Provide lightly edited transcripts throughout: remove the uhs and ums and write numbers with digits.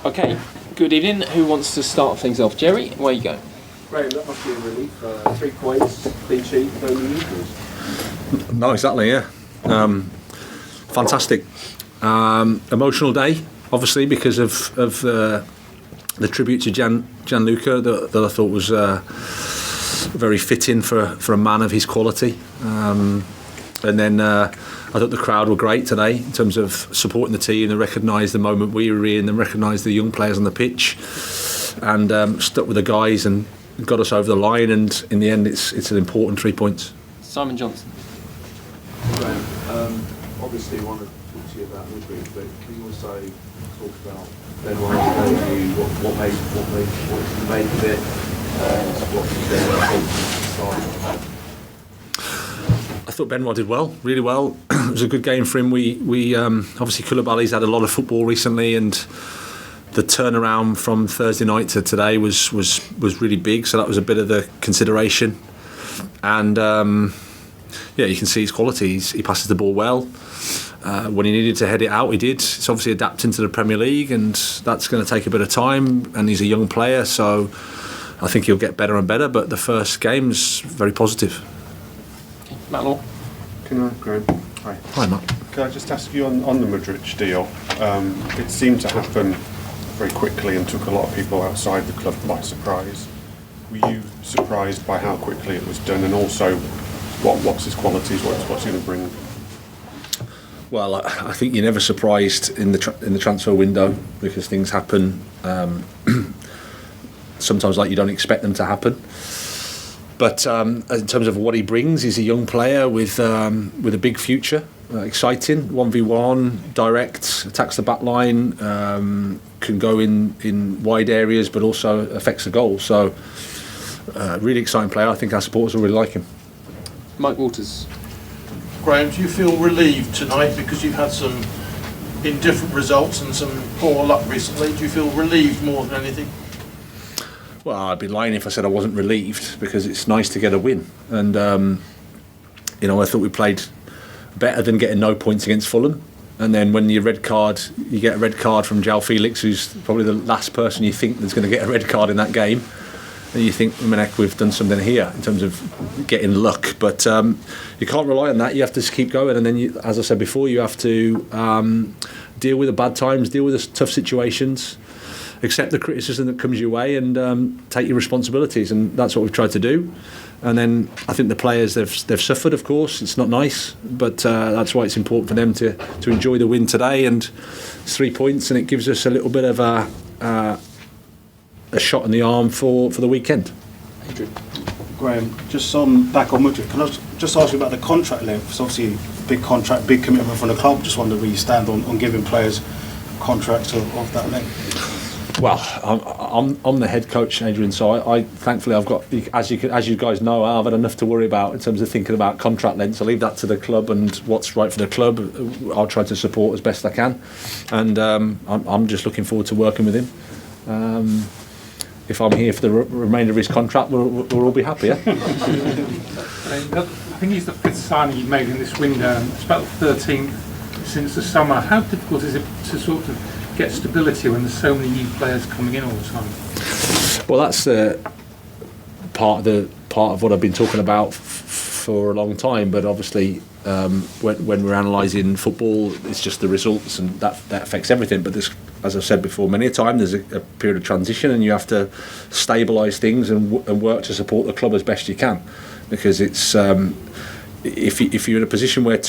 Okay, good evening. Who wants to start things off? Jerry, where you go? Graham, that must be a relief. 3 points, clean sheet, no new injuries. No, exactly, yeah. Fantastic. Emotional day, obviously, because of the tribute to Gianluca that I thought was very fitting for a man of his quality. And then I thought the crowd were great today in terms of supporting the team. They recognised the moment we were in, and recognised the young players on the pitch, and stuck with the guys and got us over the line. And in the end, it's an important 3 points. Simon Johnson. Graham, obviously I want to talk to you about Mudryk, but can you also talk about Benoit's debut, what you made of it, what was there? I thought Benoit did well, really well. It was a good game for him. We obviously Koulibaly's had a lot of football recently, and the turnaround from Thursday night to today was really big. So that was a bit of the consideration. And yeah, you can see his quality. He passes the ball well. When he needed to head it out, he did. It's obviously adapting to the Premier League, and that's going to take a bit of time. And he's a young player, so I think he'll get better and better. But the first game's very positive. Matt Law. Can I, Graham? Hi. Hi, Matt. Can I just ask you on the Mudryk deal? It seemed to happen very quickly and took a lot of people outside the club by surprise. Were you surprised by how quickly it was done, and also what's his qualities? What's he going to bring? Well, I think you're never surprised in the transfer window, because things happen sometimes like you don't expect them to happen. But in terms of what he brings, he's a young player with a big future, exciting, 1v1, direct, attacks the back line, can go in wide areas, but also affects the goal. So, really exciting player. I think our supporters will really like him. Mike Walters. Graham, do you feel relieved tonight because you've had some indifferent results and some poor luck recently? Do you feel relieved more than anything? Well, I'd be lying if I said I wasn't relieved, because it's nice to get a win. And, I thought we played better than getting no points against Fulham. And then when you get a red card from João Felix, who's probably the last person you think that's going to get a red card in that game. And you think, we've done something here in terms of getting luck. But you can't rely on that. You have to just keep going. And then, as I said before, you have to deal with the bad times, deal with the tough situations, accept the criticism that comes your way, and take your responsibilities. And that's what we've tried to do. And then I think the players, they've suffered, of course. It's not nice, but that's why it's important for them to enjoy the win today. And it's 3 points, and it gives us a little bit of a shot in the arm for the weekend. Adrian. Graham, just back on Mudryk, can I just ask you about the contract length? It's obviously a big contract, big commitment from the club. Just wonder where you stand on giving players contracts of that length. Well, I'm the head coach, Adrian, so I thankfully I've got, as you guys know, I've had enough to worry about in terms of thinking about contract lengths. I leave that to the club and what's right for the club. I'll try to support as best I can, and I'm just looking forward to working with him. If I'm here for the remainder of his contract, we'll all be happy. Yeah? I think he's the 5th signing you've made in this window. It's about the 13th since the summer. How difficult is it to sort of get stability when there's so many new players coming in all the time? Well, that's part of what I've been talking about for a long time. But obviously, when we're analysing football, it's just the results, and that affects everything. But there's, as I've said before many a time, there's a period of transition, and you have to stabilise things and work to support the club as best you can, because it's if you're in a position where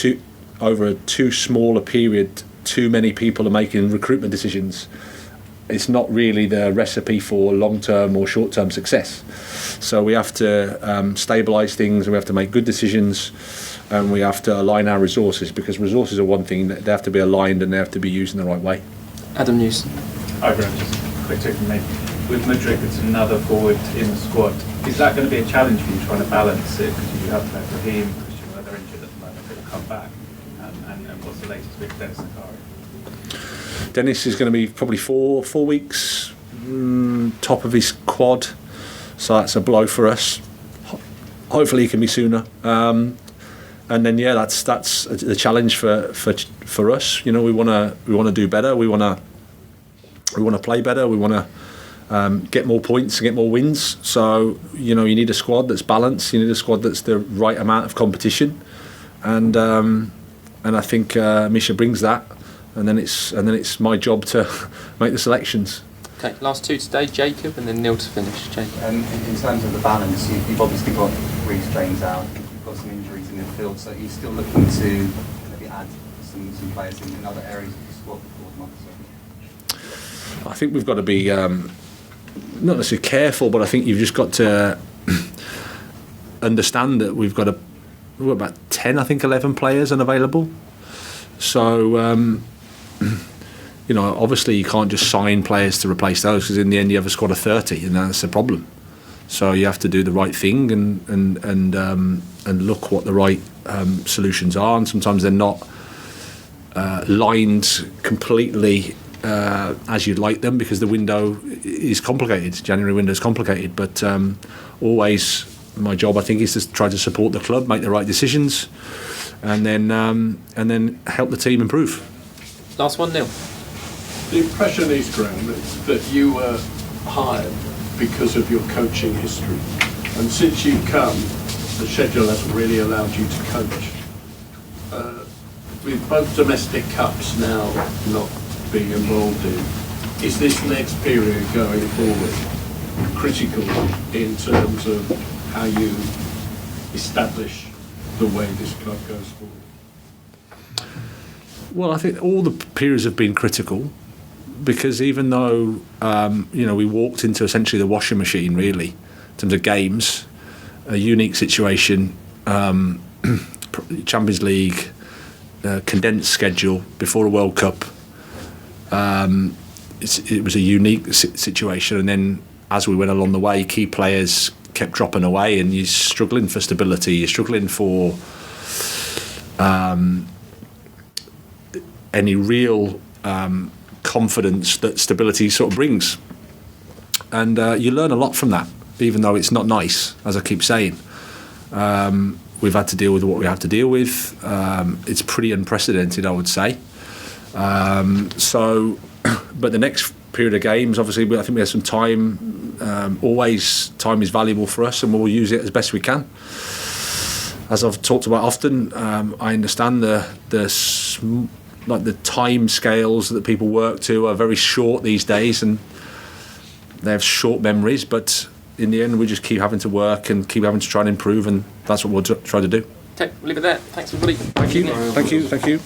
over a too small a period, too many people are making recruitment decisions, it's not really the recipe for long-term or short-term success. So we have to stabilise things, and we have to make good decisions, and we have to align our resources, because resources are one thing, they have to be aligned and they have to be used in the right way. Adam News. Hi, Graham, just a quick take from me. With Mudryk, it's another forward in the squad. Is that going to be a challenge for you, trying to balance it, because you have to have Raheem, Christian they're injured at the moment, who will come back, and what's the latest with Dennis Zakari? Dennis is going to be probably four weeks, top of his quad, so that's a blow for us. Hopefully he can be sooner. And then that's the challenge for us. You know, we want to do better. We want to play better. We want to get more points and get more wins. So you need a squad that's balanced. You need a squad that's the right amount of competition, and I think Misha brings that. And then it's my job to make the selections. Okay, last two today, Jacob, and then Neil to finish. Jacob. In terms of the balance, you've obviously got Reece James out. You've got some injuries in the field, so you're still looking to maybe add some players in other areas of the squad before the month's over. I think we've got to be not necessarily careful, but I think you've just got to understand that we've got about 10, I think 11 players unavailable. So obviously you can't just sign players to replace those, because in the end you have a squad of 30, and that's the problem. So you have to do the right thing and look what the right solutions are, and sometimes they're not lined completely as you'd like them, because the window is complicated. January window is complicated, but always my job, I think, is to try to support the club, make the right decisions, and then help the team improve. Last one, Neil. The impression is, Graham, that you were hired because of your coaching history, and since you've come, the schedule hasn't really allowed you to coach. With both domestic cups now not being involved in, is this next period going forward critical in terms of how you establish the way this club goes forward? Well, I think all the periods have been critical, because even though we walked into essentially the washing machine, really, in terms of games, a unique situation, Champions League, condensed schedule before a World Cup. It was a unique situation, and then as we went along the way, key players kept dropping away, and you're struggling for stability. You're struggling for any real confidence that stability sort of brings, and you learn a lot from that, even though it's not nice, as I keep saying. We've had to deal with what we have to deal with. It's pretty unprecedented, I would say. But the next period of games, obviously, I think we have some time. Always time is valuable for us, and we'll use it as best we can. As I've talked about often, I understand the time scales that people work to are very short these days, and they have short memories, but in the end we just keep having to work and keep having to try and improve, and that's what we'll try to do. Okay, we'll leave it there. Thanks everybody. Thank you.